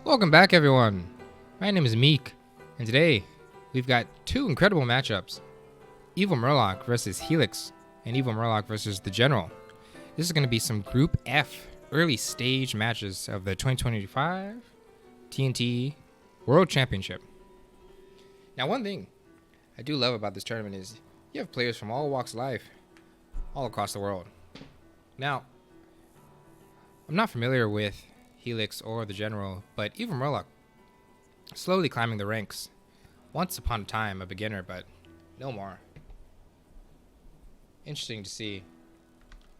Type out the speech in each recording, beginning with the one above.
Welcome back, everyone. My name is Meek, and today we've got two incredible matchups. EvilMurLock versus Hiylix, and EvilMurLock versus the General. This is going to be some Group F early stage matches of the 2025 TNT World Championship. Now, one thing I do love about this tournament is you have players from all walks of life, all across the world. Now, I'm not familiar with Hiylix or the General, but EvilMurLock slowly climbing the ranks. Once upon a time a beginner, but no more. Interesting to see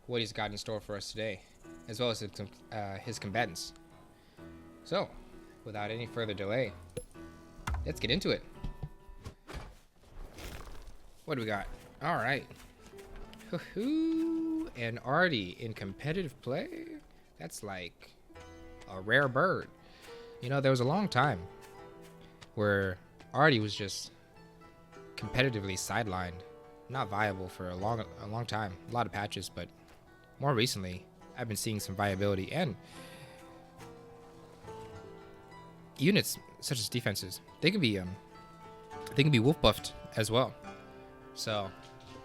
what he's got in store for us today, as well as his combatants. So, without any further delay, let's get into it. What do we got? All right. And Artie in competitive play? That's like a rare bird. You know, there was a long time where Artie was just competitively sidelined, not viable for a long time. A lot of patches, but more recently, I've been seeing some viability and units such as defenses. They can be wolf buffed as well. So,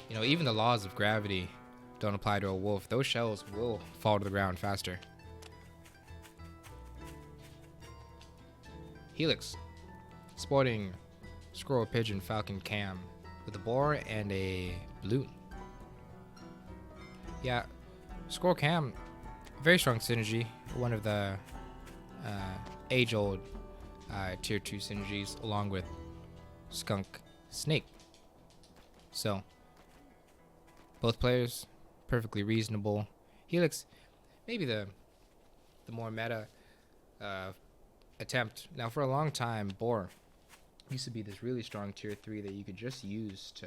you know, even the laws of gravity don't apply to a wolf. Those shells will fall to the ground faster. Hiylix, sporting squirrel, pigeon, falcon, cam, with a boar and a balloon. Yeah, squirrel cam, very strong synergy. One of the age-old tier 2 synergies, along with skunk, snake. So, both players perfectly reasonable. Hiylix, maybe the more meta attempt. Now, for a long time, boar used to be this really strong tier 3 that you could just use to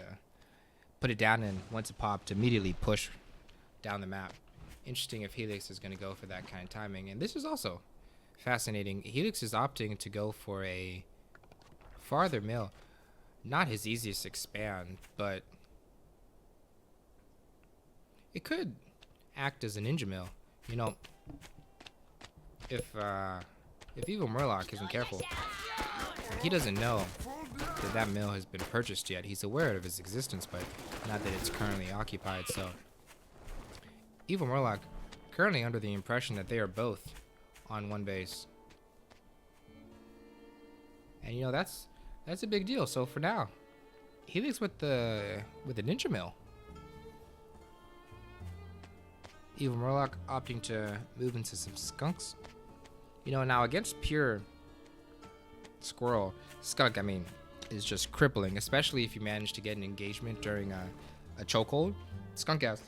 put it down, and once it popped, immediately push down the map. Interesting if Hiylix is going to go for that kind of timing. And this is also fascinating. Hiylix is opting to go for a farther mill. Not his easiest expand, but it could act as a ninja mill. You know, if EvilMurLock isn't careful, he doesn't know that mill has been purchased yet. He's aware of its existence, but not that it's currently occupied. So EvilMurLock currently under the impression that they are both on one base, and you know that's a big deal. So for now, Hiylix with the ninja mill. EvilMurLock opting to move into some skunks. You know, now against pure squirrel, skunk, I mean, is just crippling, especially if you manage to get an engagement during a chokehold. Skunk ass,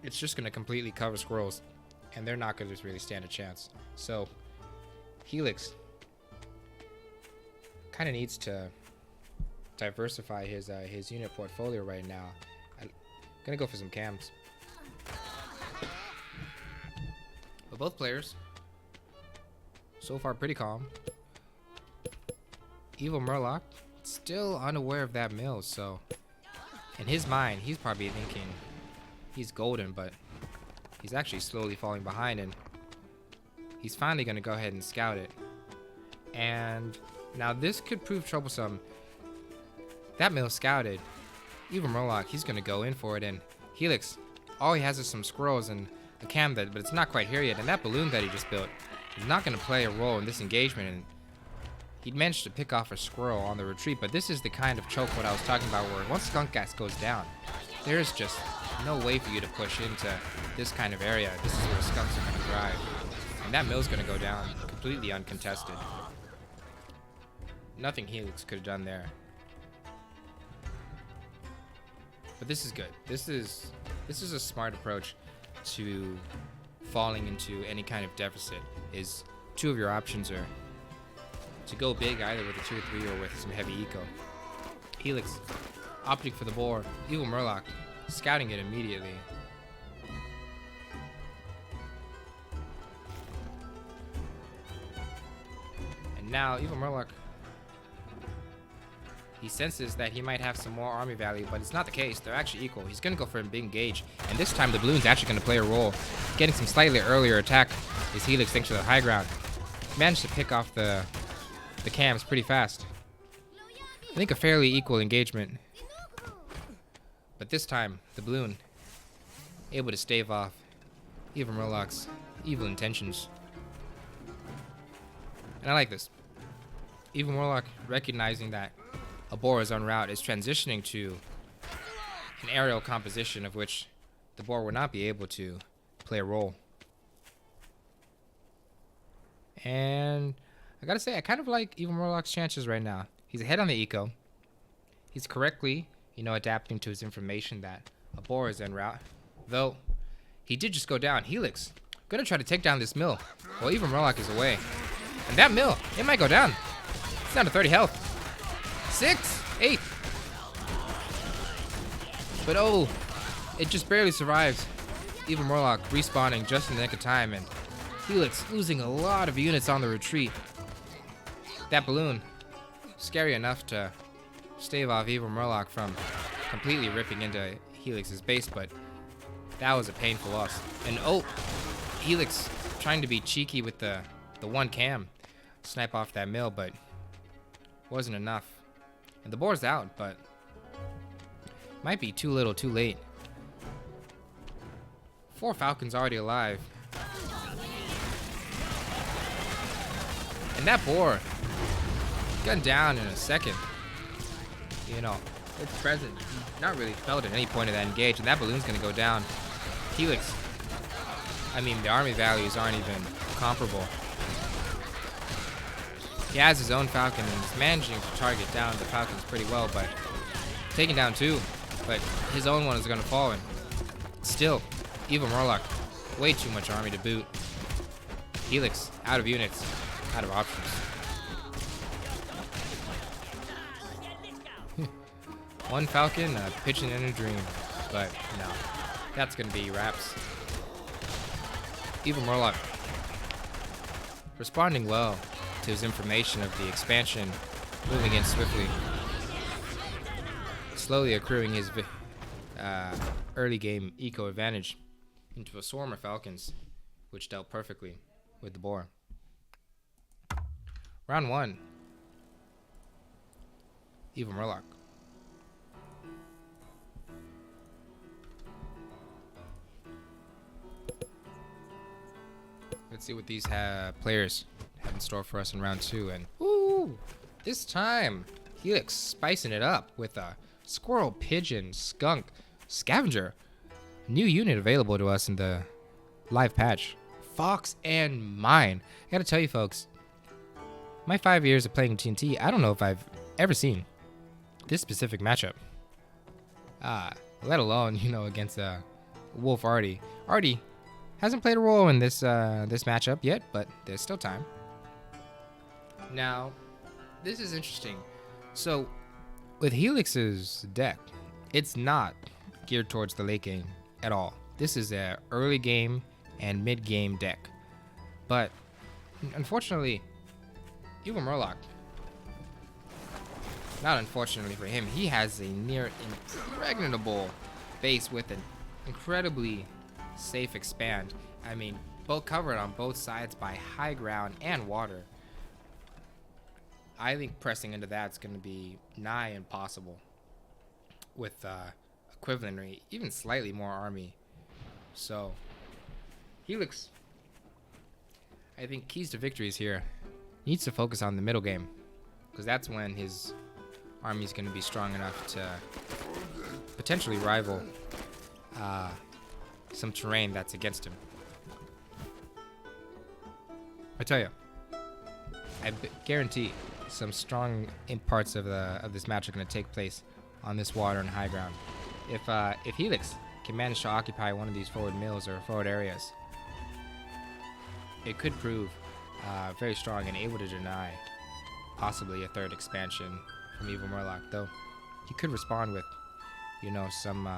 it's just going to completely cover squirrels, and they're not going to really stand a chance. So, Hiylix kind of needs to diversify his unit portfolio right now. I'm going to go for some cams. But both players so far pretty calm. EvilMurLock still unaware of that mill, so in his mind he's probably thinking he's golden, but he's actually slowly falling behind, and he's finally going to go ahead and scout it. And now this could prove troublesome. That mill scouted. EvilMurLock, he's going to go in for it, and Hiylix, all he has is some squirrels and a cam, but it's not quite here yet, and that balloon that he just built is not going to play a role in this engagement. And he managed to pick off a squirrel on the retreat, but this is the kind of choke what I was talking about, where once skunk gas goes down, there's just no way for you to push into this kind of area. This is where skunks are going to thrive, and that mill's going to go down completely uncontested. Nothing Hiylix could have done there. But this is good. This is a smart approach to falling into any kind of deficit. Is two of your options are to go big, either with a tier 3 or with some heavy eco. Hiylix opting for the boar. EvilMurLock scouting it immediately. And now EvilMurLock, he senses that he might have some more army value, but it's not the case. They're actually equal. He's going to go for a big engage, and this time the balloon's actually going to play a role. Getting some slightly earlier attack is Hiylix thanks to the high ground. managed to pick off the cams pretty fast. I think a fairly equal engagement. But this time, the balloon able to stave off EvilMurLock's evil intentions. And I like this. EvilMurLock, recognizing that a boar is en route, is transitioning to an aerial composition of which the boar would not be able to play a role. And I gotta say, I kind of like EvilMurLock's chances right now. He's ahead on the eco. He's correctly, adapting to his information that a boar is en route. Though, he did just go down. Hiylix gonna try to take down this mill while EvilMurLock is away. And that mill, it might go down. It's down to 30 health. 6, 8. But oh, it just barely survives. EvilMurLock respawning just in the nick of time, and Hiylix losing a lot of units on the retreat. That balloon, scary enough to stave off EvilMurLock from completely ripping into Hiylix's base, but that was a painful loss. And oh, Hiylix trying to be cheeky with the one cam, snipe off that mill, but wasn't enough. And the boar's out, but might be too little, too late. 4 falcons already alive. And that boar gunned down in a second. It's present. Not really felt at any point of that engage, and that balloon's gonna go down. Hiylix, the army values aren't even comparable. He has his own falcon and is managing to target down the falcons pretty well, but taking down 2. But his own one is gonna fall, and still, EvilMurLock, way too much army to boot. Hiylix, out of units, out of options. One falcon, pitching in a dream, but no, that's gonna be wraps. EvilMurLock responding well to his information of the expansion, moving in swiftly, slowly accruing his early game eco advantage into a swarm of falcons, which dealt perfectly with the boar. Round 1. EvilMurLock. Let's see what these players have in store for us in round 2. And ooh, this time Hiylix spicing it up with a squirrel, pigeon, skunk, scavenger. New unit available to us in the live patch. Fox and Mine. I gotta tell you folks, my 5 years of playing TNT, I don't know if I've ever seen this specific matchup. Let alone, against Wolf Artie. Artie hasn't played a role in this matchup yet, but there's still time. Now, this is interesting. So, with Hiylix's deck, it's not geared towards the late game at all. This is a early game and mid game deck. But unfortunately, EvilMurLock, not unfortunately for him, he has a near impregnable base with an incredibly safe expand. Both covered on both sides by high ground and water. I think pressing into that's going to be nigh impossible with equivalently, even slightly more army. So, Hiylix, I think keys to victories here, needs to focus on the middle game, because that's when his army is going to be strong enough to potentially rival some terrain that's against him. I tell you, I guarantee some strong parts of this match are going to take place on this water and high ground. If Hiylix can manage to occupy one of these forward mills or forward areas, it could prove very strong and able to deny possibly a third expansion from EvilMurLock. Though he could respond with, some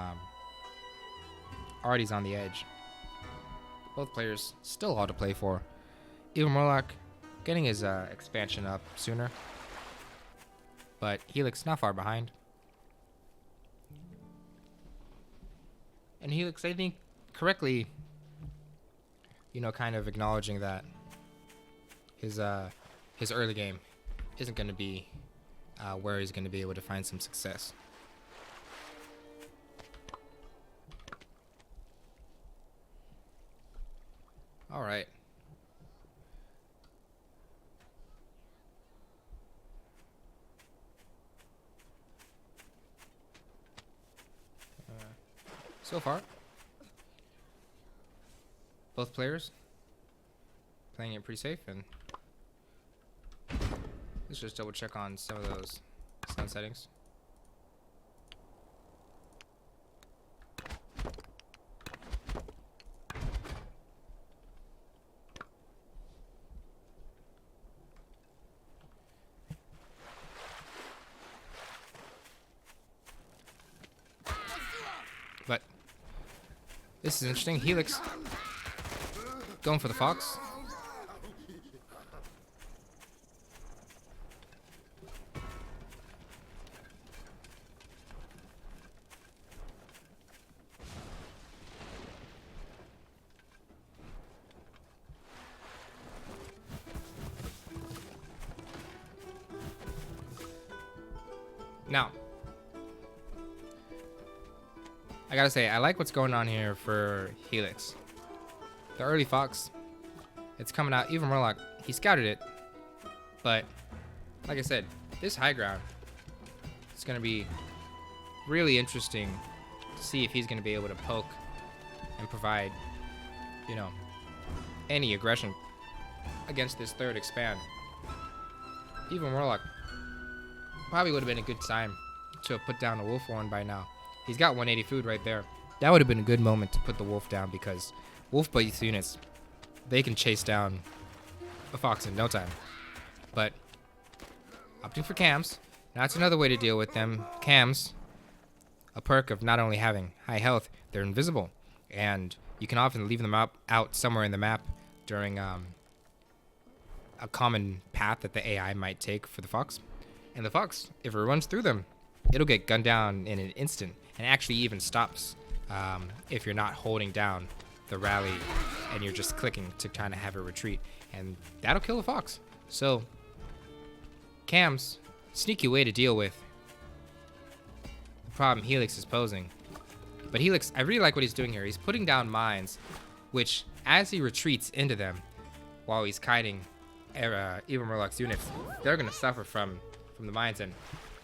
Artie's on the edge. Both players still all to play for. EvilMurLock getting his expansion up sooner, but Hiylix not far behind. And Hiylix, I think, correctly, kind of acknowledging that his early game isn't going to be where he's going to be able to find some success. All right. So far, both players playing it pretty safe, and let's just double check on some of those sound settings. But this is interesting. Hiylix going for the fox. Now, I gotta say, I like what's going on here for Hiylix. The early fox, it's coming out. EvilMurLock, he scouted it, but like I said, this high ground, it's gonna be really interesting to see if he's gonna be able to poke and provide, you know, any aggression against this third expand. EvilMurLock probably would have been a good time to have put down a wolf horn by now. He's got 180 food right there. That would have been a good moment to put the wolf down, because wolf-based units, they can chase down a fox in no time. But opting for cams, that's another way to deal with them. Cams, a perk of not only having high health, they're invisible, and you can often leave them out somewhere in the map during a common path that the AI might take for the fox. And the fox, if it runs through them, it'll get gunned down in an instant, and actually even stops if you're not holding down the rally and you're just clicking to kind of have a retreat, and that'll kill the fox. So cams, sneaky way to deal with the problem Hiylix is posing. But Hiylix, I really like what he's doing here. He's putting down mines, which as he retreats into them while he's kiting EvilMurLock's units, they're going to suffer from the mines. And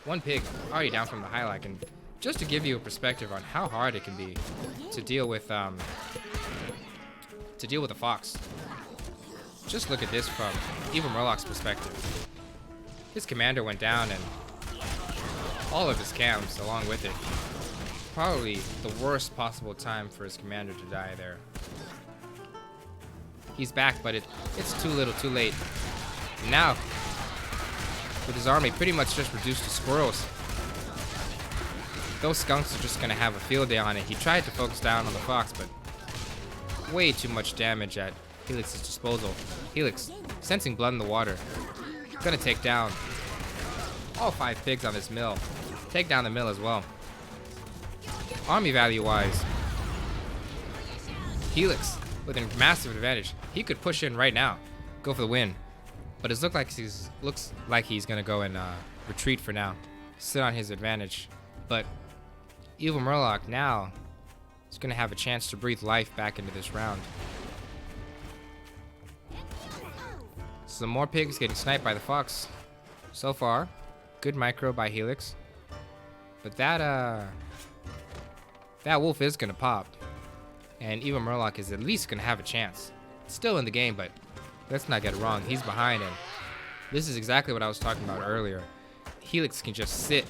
one pig already down from the Hiylix. And just to give you a perspective on how hard it can be to deal with a fox, just look at this from EvilMurLock's perspective. His commander went down, and all of his cams along with it. Probably the worst possible time for his commander to die there. He's back, but it's too little, too late. Now, with his army pretty much just reduced to squirrels, those skunks are just gonna have a field day on it. He tried to focus down on the fox, but way too much damage at Hiylix's disposal. Hiylix, sensing blood in the water, gonna take down all 5 pigs on this mill. Take down the mill as well. Army value wise, Hiylix with a massive advantage. He could push in right now, go for the win, but it looks like he's gonna go and retreat for now, sit on his advantage. But EvilMurLock now is gonna have a chance to breathe life back into this round. Some more pigs getting sniped by the fox. So far, good micro by Hiylix, but that wolf is gonna pop, and EvilMurLock is at least gonna have a chance. It's still in the game, but let's not get it wrong. He's behind, and this is exactly what I was talking about earlier. Hiylix can just sit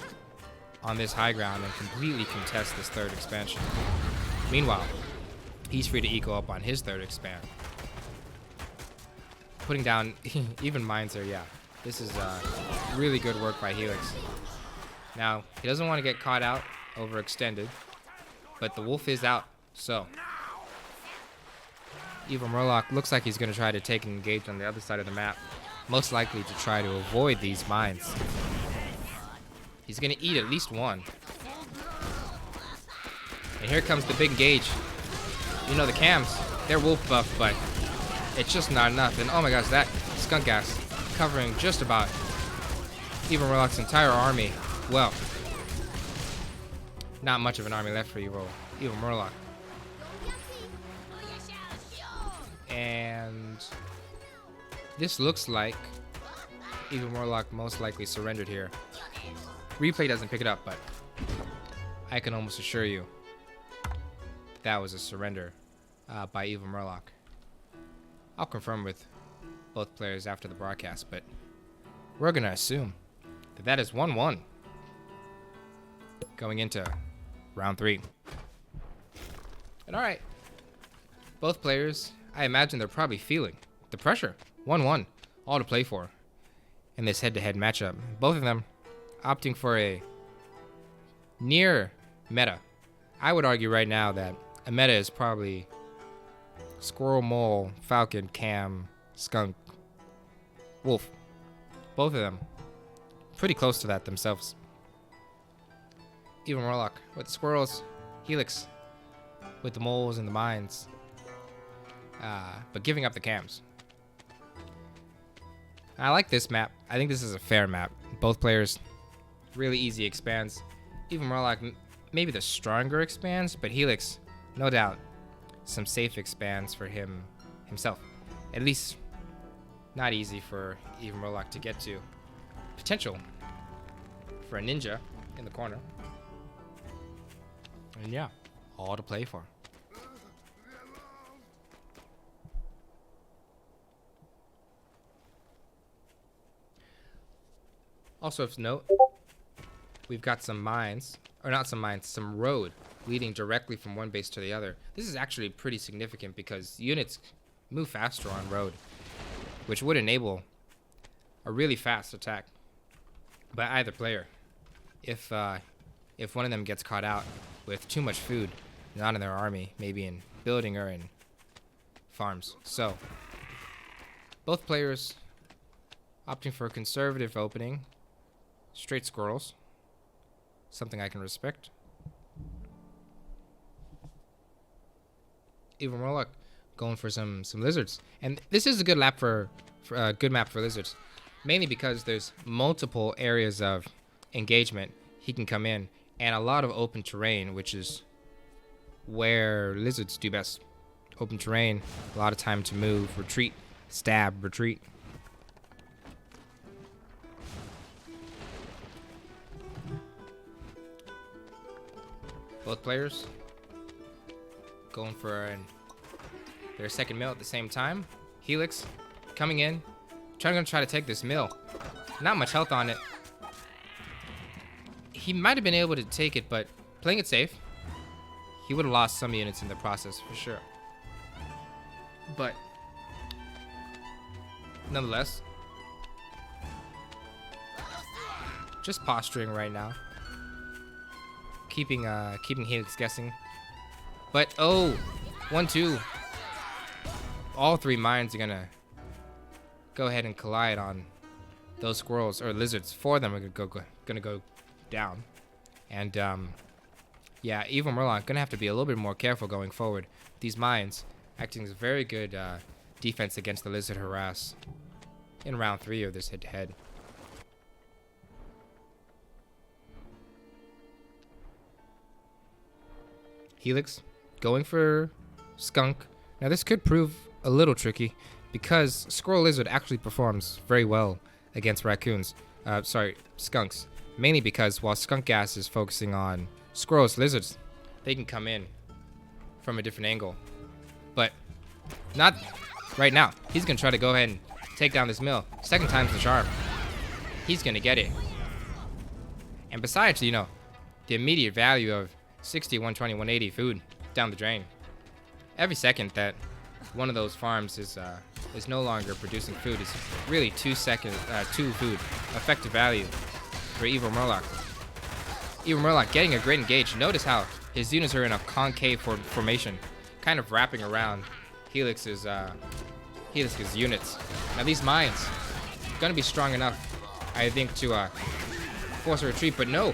on this high ground and completely contest this third expansion. Meanwhile, he's free to eco up on his third expand. Putting down even mines there, yeah. This is really good work by Hiylix. Now, he doesn't want to get caught out, overextended, but the wolf is out, so EvilMurLock looks like he's going to try to take and engage on the other side of the map, most likely to try to avoid these mines. He's going to eat at least one. And here comes the big engage. You know, the cams, they're wolf buff, but it's just not enough. And oh my gosh, that skunk gas covering just about EvilMurLock's entire army. Well, not much of an army left for EvilMurLock. And this looks like EvilMurLock most likely surrendered here. Replay doesn't pick it up, but I can almost assure you that was a surrender by EvilMurLock. I'll confirm with both players after the broadcast, but we're gonna assume that that is 1-1 going into round 3. And all right, both players, I imagine they're probably feeling the pressure. 1-1, all to play for in this head-to-head matchup. Both of them opting for a near meta. I would argue right now that a meta is probably squirrel, mole, falcon, cam, skunk, wolf. Both of them pretty close to that themselves. EvilMurLock with the squirrels, Hiylix with the moles and the mines, but giving up the cams. I like this map. I think this is a fair map. Both players really easy expands. EvilMurLock maybe the stronger expands, but Hiylix, no doubt, some safe expands for himself. At least not easy for EvilMurLock to get to. Potential for a ninja in the corner. And yeah, all to play for. Also of note, we've got some mines, or not some mines, some road leading directly from one base to the other. This is actually pretty significant because units move faster on road, which would enable a really fast attack by either player if one of them gets caught out with too much food, not in their army, maybe in building or in farms. So both players opting for a conservative opening, straight squirrels, something I can respect. EvilMurLock going for some lizards, and this is a good map for lizards, mainly because there's multiple areas of engagement he can come in, and a lot of open terrain, which is where lizards do best. Open terrain, a lot of time to move, retreat, stab, retreat. Both players going for their second mill at the same time. Hiylix coming in, trying to take this mill. Not much health on it. He might have been able to take it, but playing it safe, he would have lost some units in the process for sure. But nonetheless, just posturing right now, keeping Hiylix guessing. But oh, 1-2. All three mines are gonna go ahead and collide on those squirrels or lizards. 4 of them are gonna go down, and yeah, EvilMurLock gonna have to be a little bit more careful going forward. These mines acting as a very good defense against the lizard harass in round 3 of this head-to-head. Hiylix going for skunk. Now this could prove a little tricky because squirrel lizard actually performs very well against raccoons. Skunks. Mainly because while skunk gas is focusing on squirrels, lizards, they can come in from a different angle. But not right now. He's gonna try to go ahead and take down this mill. Second time's the charm. He's gonna get it. And besides, you know, the immediate value of 60, 120, 180 food down the drain. Every second that one of those farms is no longer producing food is really 2 food effective value for EvilMurLock. EvilMurLock getting a great engage. Notice how his units are in a concave formation, kind of wrapping around Hiylix's units. Now these mines gonna be strong enough, I think, to force a retreat. But no,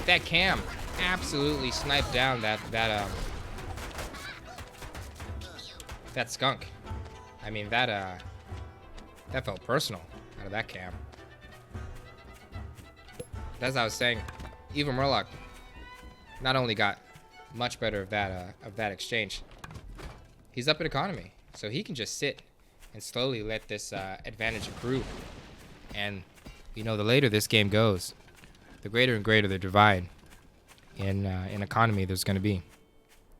that cam absolutely sniped down that skunk. I mean, that That felt personal out of that cam. As I was saying, EvilMurLock not only got much better of that exchange, he's up in economy, so he can just sit and slowly let this advantage accrue. And you know, the later this game goes, the greater and greater the divide in economy there's going to be,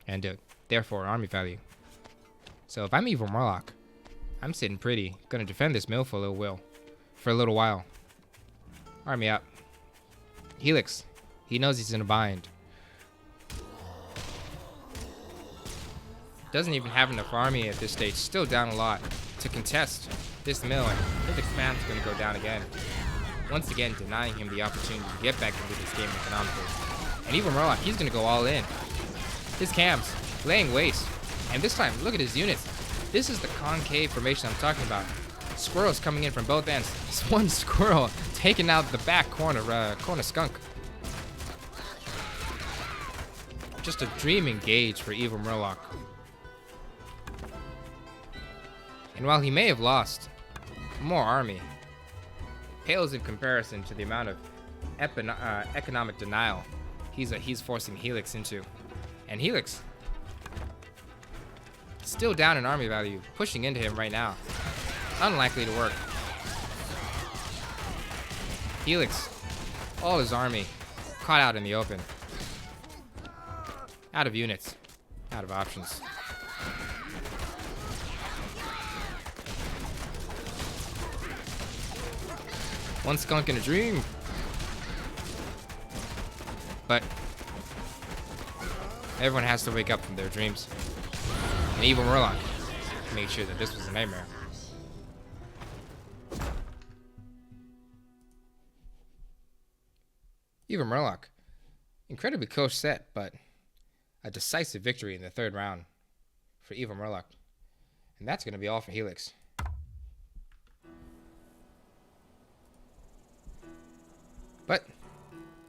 and therefore army value. So if I'm EvilMurLock, I'm sitting pretty, gonna defend this mill for a little while. Army up. Hiylix, he knows he's in a bind. Doesn't even have enough army at this stage, still down a lot to contest this mill, and Hiylix spam's gonna go down again. Once again, denying him the opportunity to get back into this game economically. And EvilMurLock, he's gonna go all in. His cams laying waste, and this time, look at his units. This is the concave formation I'm talking about. Squirrels coming in from both ends. This one squirrel taking out the back corner skunk. Just a dream engage for EvilMurLock. And while he may have lost more army, pales in comparison to the amount of economic denial he's forcing Hiylix into. And Hiylix, still down in army value, pushing into him right now. Unlikely to work. Hiylix, all his army, caught out in the open. Out of units, out of options. One skunk in a dream. But everyone has to wake up from their dreams. And EvilMurLock made sure that this was a nightmare. EvilMurLock, incredibly close set, but a decisive victory in the third round for EvilMurLock. And that's going to be all for Hiylix. But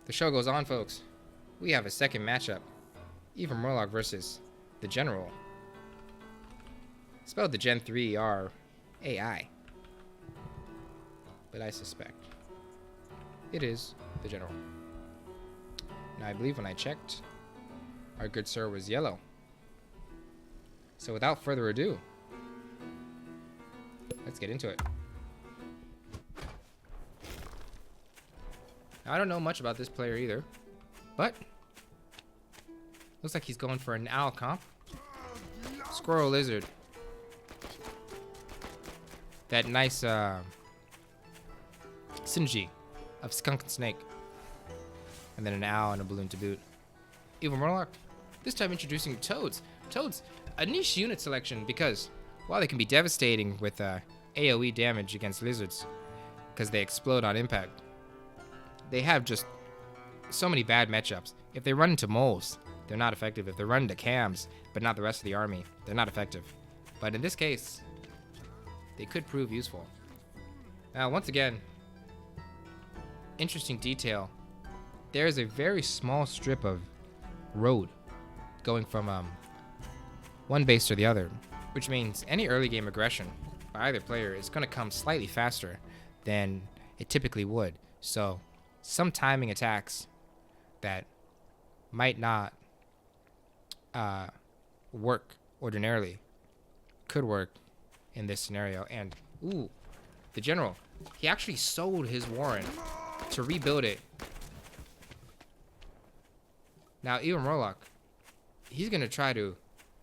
the show goes on, folks. We have a second matchup. EvilMurLock versus the General. Spelled the THeg3nrAI. But I suspect it is the General. Now, I believe when I checked, our good sir was yellow. So without further ado, let's get into it. Now, I don't know much about this player either, but looks like he's going for an owl comp. Squirrel lizard. That nice synergy of skunk and snake. And then an owl and a balloon to boot. EvilMurLock, this time introducing toads. Toads, a niche unit selection because while they can be devastating with AoE damage against lizards because they explode on impact, they have just so many bad matchups. If they run into moles, they're not effective. If they run into cams, but not the rest of the army, they're not effective. But in this case, they could prove useful. Now, once again, interesting detail. There is a very small strip of road going from one base to the other, which means any early game aggression by either player is going to come slightly faster than it typically would. So some timing attacks that might not work ordinarily could work in this scenario. And ooh, the General, he actually sold his warren to rebuild it. Now EvilMurLock, he's gonna try to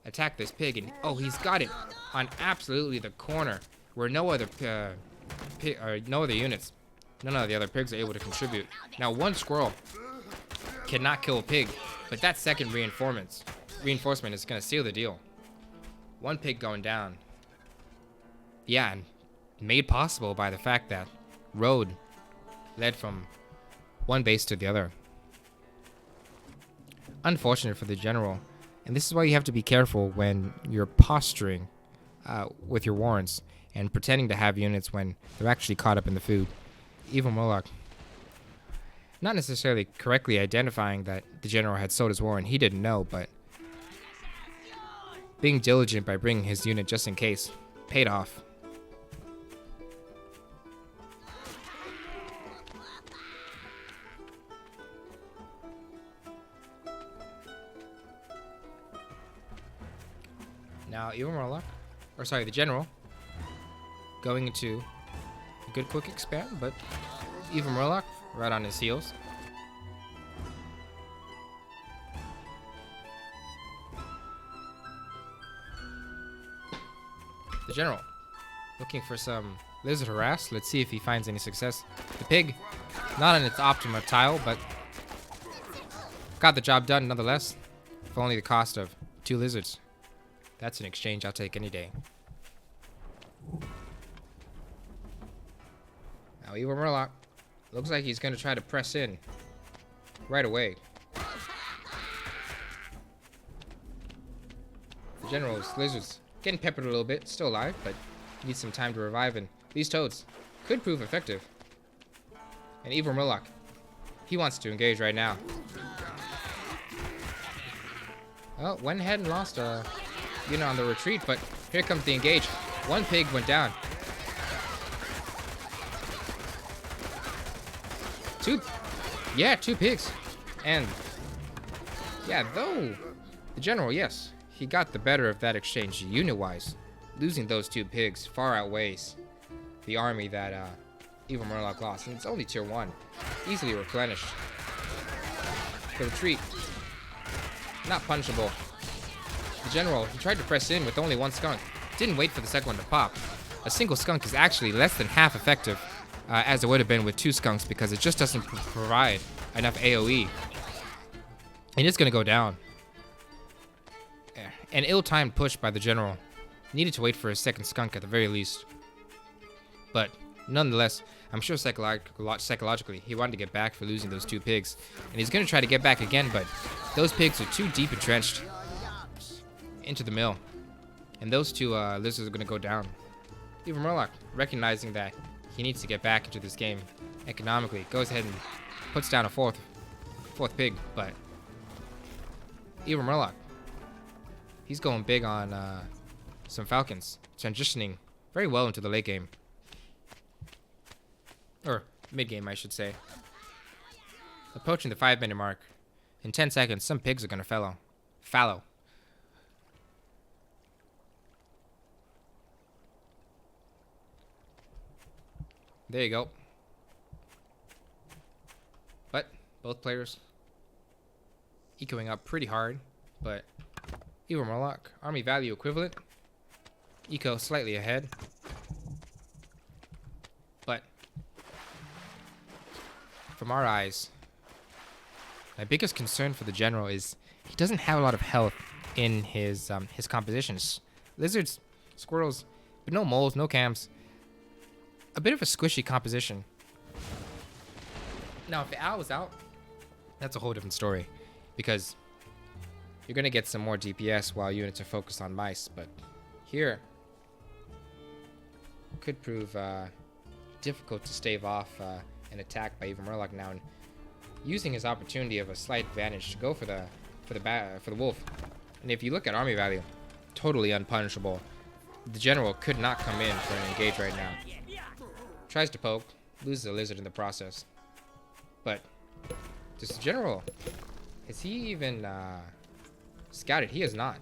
attack this pig, and oh, he's got it on absolutely the corner where no other units, none of the other pigs are able to contribute. Now one squirrel cannot kill a pig, but that second reinforcement is gonna seal the deal. One pig going down. Yeah, and made possible by the fact that road led from one base to the other. Unfortunate for the General, and this is why you have to be careful when you're posturing with your warrants and pretending to have units when they're actually caught up in the food. EvilMurLock, not necessarily correctly identifying that the General had sold his warrant, he didn't know, but being diligent by bringing his unit just in case paid off. Now, EvilMurLock, or sorry, the general, going into a good quick expand, but EvilMurLock right on his heels. The general looking for some lizard harass. Let's see if he finds any success. The pig, not on its optimal tile, but got the job done nonetheless. For only the cost of 2 lizards. That's an exchange I'll take any day. Now EvilMurLock looks like he's going to try to press in right away. The general's lizards getting peppered a little bit, still alive, but needs some time to revive, and these toads could prove effective. And EvilMurLock, he wants to engage right now. Well, went ahead and lost a unit on the retreat, but here comes the engage. 1 pig went down. 2 pigs. And yeah, though the general, yes, he got the better of that exchange unit-wise. Losing those 2 pigs far outweighs the army that EvilMurLock lost, and it's only tier 1, easily replenished. The retreat, not punishable. The general, he tried to press in with only 1 skunk. Didn't wait for the second one to pop. A single skunk is actually less than half effective as it would have been with 2 skunks because it just doesn't provide enough AoE. And it's going to go down. An ill-timed push by the general. Needed to wait for a second skunk at the very least. But nonetheless, I'm sure psychologically he wanted to get back for losing those 2 pigs. And he's going to try to get back again, but those pigs are too deep entrenched into the mill. And those 2 lizards are going to go down. EvilMurLock, recognizing that he needs to get back into this game economically, goes ahead and puts down a fourth pig, but EvilMurLock, he's going big on some falcons, transitioning very well into the late game. Or mid-game, I should say. Approaching the 5-minute mark. In 10 seconds, some pigs are going to fallow. There you go. But both players ecoing up pretty hard, but EvilMurLock, army value equivalent. Eco slightly ahead. But from our eyes, my biggest concern for the general is he doesn't have a lot of health in his compositions. Lizards, squirrels, but no moles, no cams. A bit of a squishy composition. Now, if the owl was out, that's a whole different story, because you're gonna get some more DPS while units are focused on mice. But here, could prove difficult to stave off an attack by EvilMurLock now, and using his opportunity of a slight advantage to go for the wolf. And if you look at army value, totally unpunishable. The general could not come in for an engage right now. Tries to poke, loses a lizard in the process. But does the general, has he even scouted? He is not.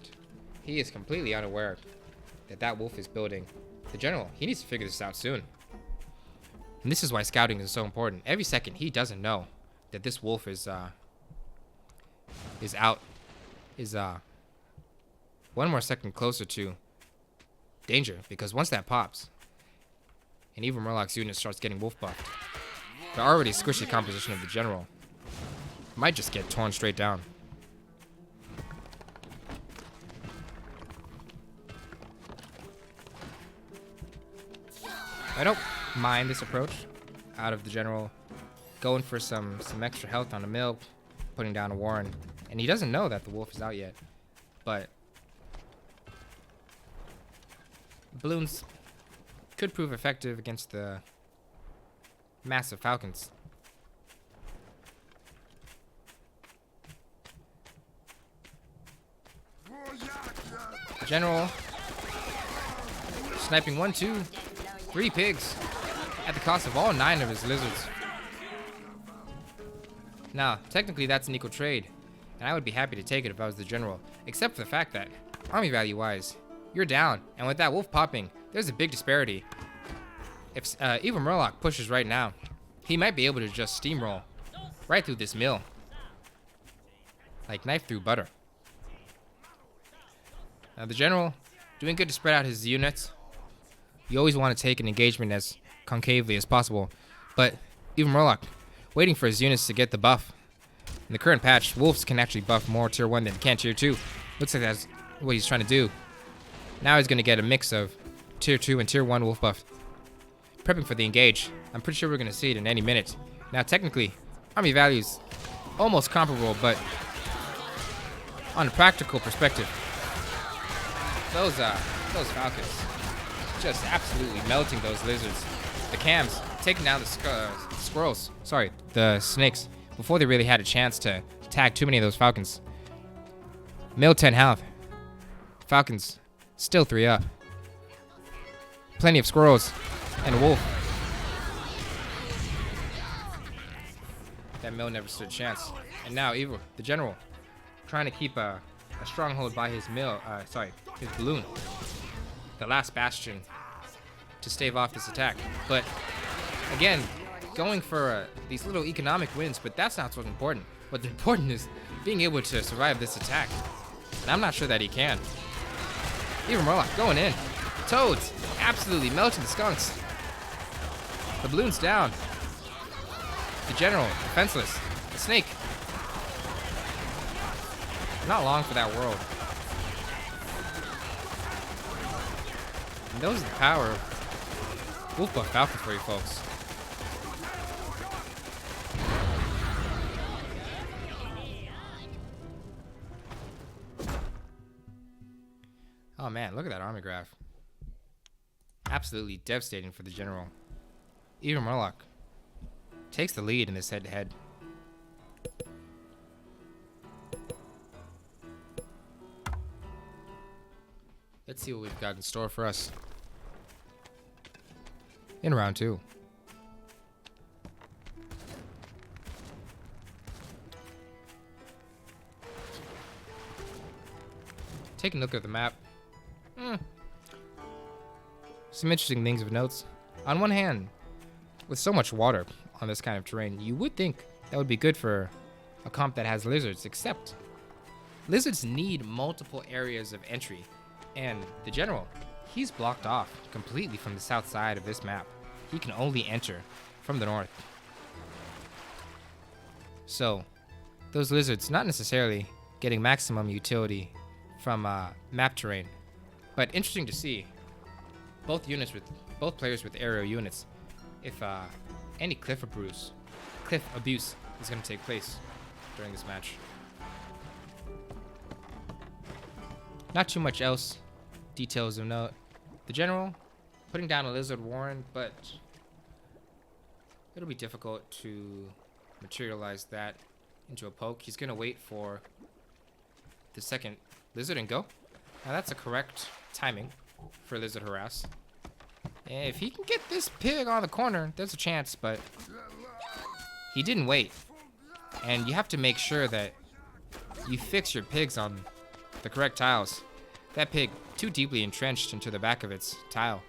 He is completely unaware that that wolf is building. The general, he needs to figure this out soon. And this is why scouting is so important. Every second he doesn't know that this wolf is one more second closer to danger, because once that pops and EvilMurLock's unit starts getting wolf buffed, the already squishy composition of the general might just get torn straight down. I don't mind this approach out of the general, going for some extra health on the mill, putting down a warren, and he doesn't know that the wolf is out yet. But balloons could prove effective against the massive falcons. General sniping 1, 2, 3 pigs at the cost of all 9 of his lizards. Now, technically that's an equal trade, and I would be happy to take it if I was the general, except for the fact that army value wise, you're down. And with that wolf popping, there's a big disparity. If EvilMurLock pushes right now, he might be able to just steamroll right through this mill. Like knife through butter. Now the general, doing good to spread out his units. You always want to take an engagement as concavely as possible. But EvilMurLock, waiting for his units to get the buff. In the current patch, wolves can actually buff more tier 1 than can tier 2. Looks like that's what he's trying to do. Now he's going to get a mix of tier 2 and tier 1 wolf buff. Prepping for the engage. I'm pretty sure we're going to see it in any minute. Now technically, army values almost comparable, but on a practical perspective, those falcons just absolutely melting those lizards. The cams taking down the squirrels. Sorry, the snakes before they really had a chance to tag too many of those falcons. Mill 10 health. Falcons still 3 up. Plenty of squirrels and a wolf. That mill never stood a chance. And now Evil, the general, trying to keep a stronghold by his his balloon. The last bastion to stave off this attack. But again, going for these little economic wins, but that's not what's important. What's important is being able to survive this attack. And I'm not sure that he can. EvilMurLock going in. Toads absolutely melting the skunks. The balloon's down. The general defenseless. The snake. Not long for that world. And those are the power of wolf buff falcon for you folks. Oh man, look at that army graph. Absolutely devastating for the general. EvilMurLock takes the lead in this head-to-head. Let's see what we've got in store for us in round 2. Taking a look at the map. Some interesting things of notes. On one hand, with so much water on this kind of terrain, you would think that would be good for a comp that has lizards, except lizards need multiple areas of entry, and the general, he's blocked off completely from the south side of this map. He can only enter from the north. So, those lizards not necessarily getting maximum utility from map terrain, but interesting to see both players with aerial units. If any cliff abuse is going to take place during this match. Not too much else details of note. The general putting down a lizard warren, but it'll be difficult to materialize that into a poke. He's going to wait for the second lizard and go. Now that's a correct timing for lizard harass. And if he can get this pig on the corner, there's a chance, but he didn't wait. And you have to make sure that you fix your pigs on the correct tiles. That pig too deeply entrenched into the back of its tile.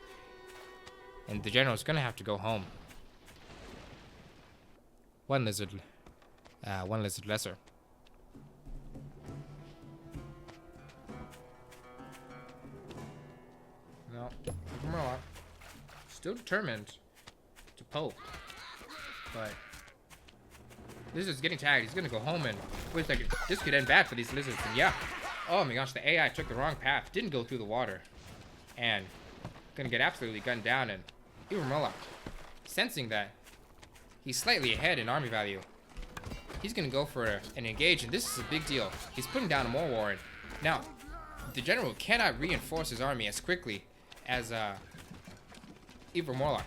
And the general's gonna have to go home. One lizard lesser. No, EvilMurLock still determined to poke, but lizard's getting tagged. He's gonna go home, and wait a second, this could end bad for these lizards. And yeah, oh my gosh, the AI took the wrong path, didn't go through the water, and gonna get absolutely gunned down. And EvilMurLock, sensing that he's slightly ahead in army value, he's gonna go for an engage, and this is a big deal. He's putting down a more warren. Now, the general cannot reinforce his army as quickly as EvilMurLock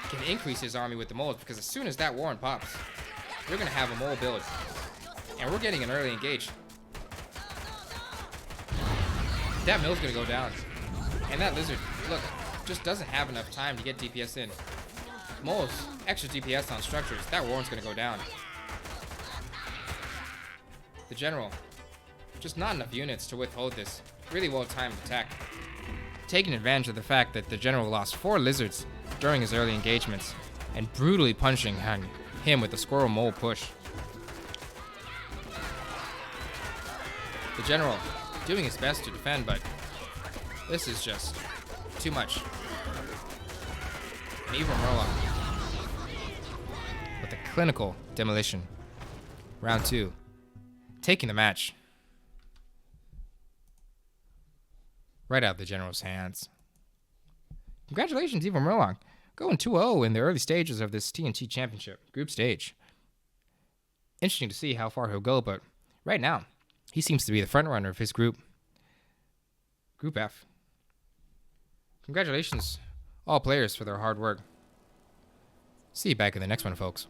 can increase his army with the moles, because as soon as that warren pops, we're gonna have a mole build, and we're getting an early engage. That mill's gonna go down, and that lizard, look, just doesn't have enough time to get DPS in. Moles, extra DPS on structures, that warren's gonna go down. The general, just not enough units to withhold this really well-timed attack. taking advantage of the fact that the general lost 4 lizards during his early engagements and brutally punching him with the squirrel mole push. The general doing his best to defend, but this is just too much. And EvilMurLock with a clinical demolition. Round 2, taking the match right out of the general's hands. Congratulations, EvilMurLock. Going 2-0 in the early stages of this TNT Championship group stage. Interesting to see how far he'll go, but right now, he seems to be the front runner of his group. Group F. Congratulations, all players, for their hard work. See you back in the next one, folks.